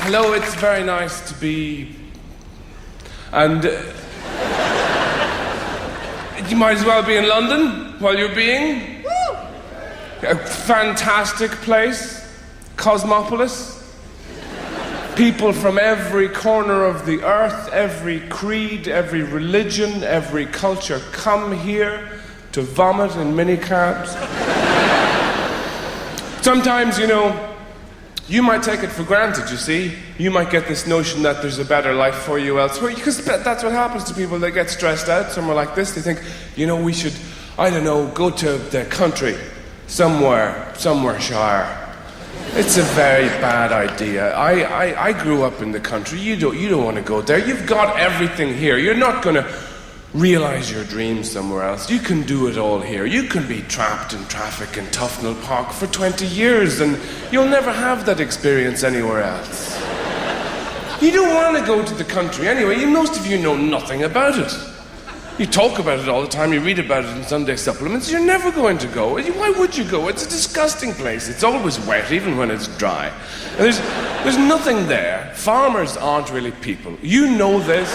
Hello, it's very nice to be... And... you might as well be in London while you're being. A fantastic place. Cosmopolis. People from every corner of the earth, every creed, every religion, every culture come here to vomit in minicabs. Sometimes, you know, you might take it for granted, you see. You might get this notion that there's a better life for you elsewhere, because that's what happens to people. They get stressed out somewhere like this. They think, you know, we should, I don't know, go to the country, somewhere shire. It's a very bad idea. I grew up in the country. You don't want to go there. You've got everything here. You're not going to realize your dreams somewhere else. You can do it all here. You can be trapped in traffic in Tufnell Park for 20 years and you'll never have that experience anywhere else. You don't want to go to the country anyway. Most of you know nothing about it. You talk about it all the time, you read about it in Sunday supplements. You're never going to go. Why would you go? It's a disgusting place. It's always wet, even when it's dry. And there's nothing there. Farmers aren't really people. You know this.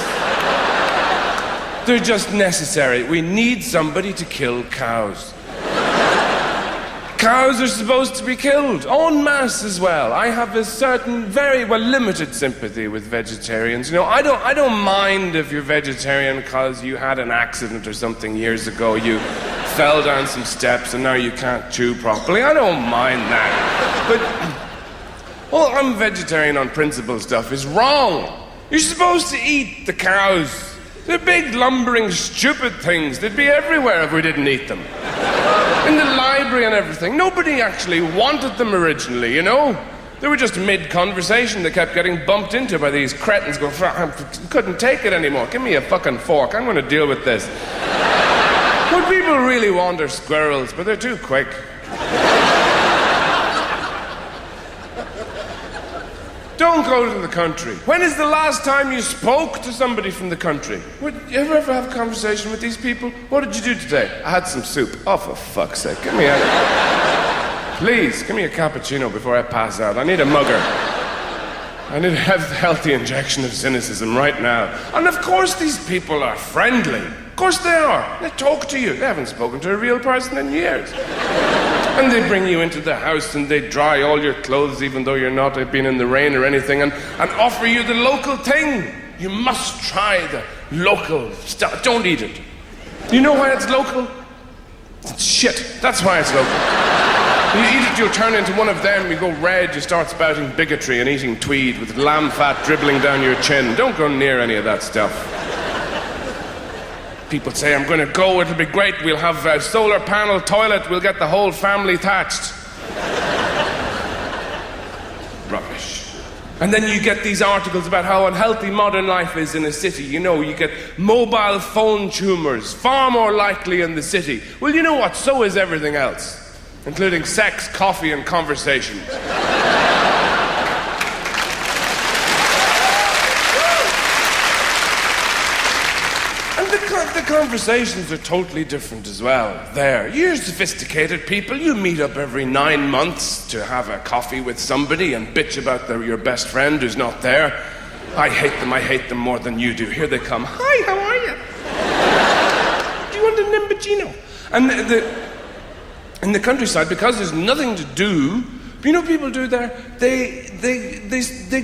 They're just necessary. We need somebody to kill cows. Cows are supposed to be killed, en masse as well. I have a certain, very limited sympathy with vegetarians. You know, I don't mind if you're vegetarian because you had an accident or something years ago. You fell down some steps and now you can't chew properly. I don't mind that. But I'm vegetarian on principle stuff is wrong. You're supposed to eat the cows. They're big, lumbering, stupid things. They'd be everywhere if we didn't eat them. In the library and everything. Nobody actually wanted them originally, you know? They were just mid-conversation. They kept getting bumped into by these cretins going, I couldn't take it anymore. Give me a fucking fork. I'm going to deal with this. What people really want are squirrels, but they're too quick. Don't go to the country. When is the last time you spoke to somebody from the country? Would you ever have a conversation with these people? What did you do today? I had some soup. Oh, for fuck's sake. Give me Please, give me a cappuccino before I pass out. I need a mugger. I need a healthy injection of cynicism right now. And of course these people are friendly. Of course they are. They talk to you. They haven't spoken to a real person in years. And they bring you into the house and they dry all your clothes even though you're not been in the rain or anything and offer you the local thing. You must try the local stuff. Don't eat it. You know why it's local? It's shit. That's why it's local. You eat it, you'll turn into one of them. You go red, you start spouting bigotry and eating tweed with lamb fat dribbling down your chin. Don't go near any of that stuff. People say, I'm going to go, it'll be great, we'll have a solar panel toilet, we'll get the whole family thatched. Rubbish. And then you get these articles about how unhealthy modern life is in a city. You know, you get mobile phone tumors, far more likely in the city. Well, you know what? So is everything else, including sex, coffee, and conversation. The conversations are totally different as well there. You're sophisticated people. You meet up every 9 months to have a coffee with somebody and bitch about your best friend who's not there. I hate them more than you do. Here they come. Hi, how are you? Do you want a Nimbugino? And in the countryside, because there's nothing to do, you know what people do there? They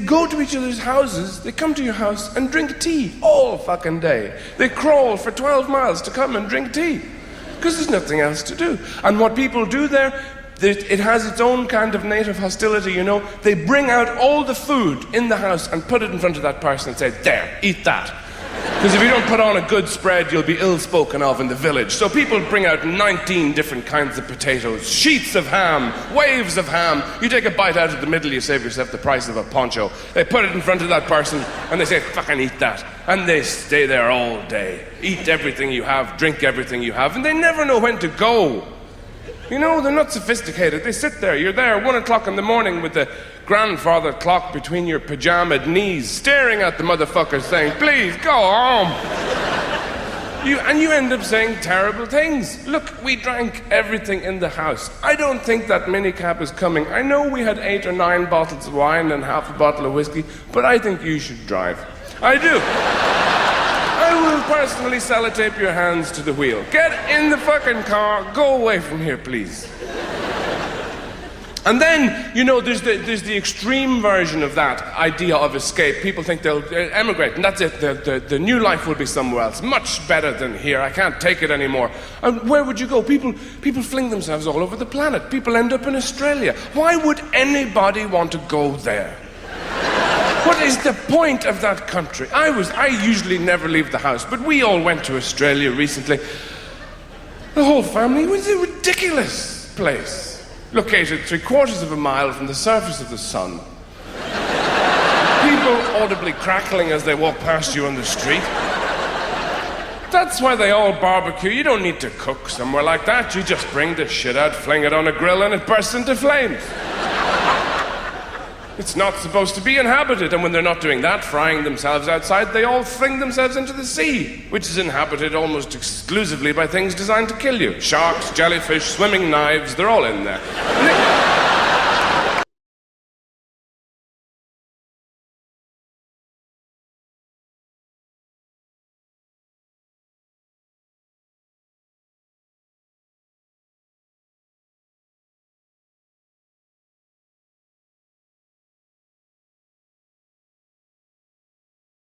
go to each other's houses, they come to your house and drink tea all fucking day. They crawl for 12 miles to come and drink tea because there's nothing else to do. And what people do there, it has its own kind of native hostility, you know. They bring out all the food in the house and put it in front of that person and say, there, eat that. Because if you don't put on a good spread, you'll be ill-spoken of in the village. So people bring out 19 different kinds of potatoes, sheets of ham, waves of ham. You take a bite out of the middle, you save yourself the price of a poncho. They put it in front of that person, and they say, fucking eat that. And they stay there all day. Eat everything you have, drink everything you have, and they never know when to go. You know, they're not sophisticated. They sit there. You're there 1 o'clock in the morning with the grandfather clock between your pajamaed knees, staring at the motherfucker saying, please, go home. You end up saying terrible things. Look, we drank everything in the house. I don't think that minicab is coming. I know we had 8 or 9 bottles of wine and half a bottle of whiskey, but I think you should drive. I do. I will personally sellotape your hands to the wheel. Get in the fucking car. Go away from here, please. And then, you know, there's the extreme version of that idea of escape. People think they'll emigrate, and that's it. The new life will be somewhere else, much better than here. I can't take it anymore. And where would you go? People fling themselves all over the planet. People end up in Australia. Why would anybody want to go there? What is the point of that country? I usually never leave the house, but we all went to Australia recently. The whole family. It was a ridiculous place. Located 3/4 of a mile from the surface of the sun. People audibly crackling as they walk past you on the street. That's why they all barbecue. You don't need to cook somewhere like that. You just bring the shit out, fling it on a grill, and it bursts into flames. It's not supposed to be inhabited, and when they're not doing that, frying themselves outside, they all fling themselves into the sea, which is inhabited almost exclusively by things designed to kill you. Sharks, jellyfish, swimming knives, they're all in there.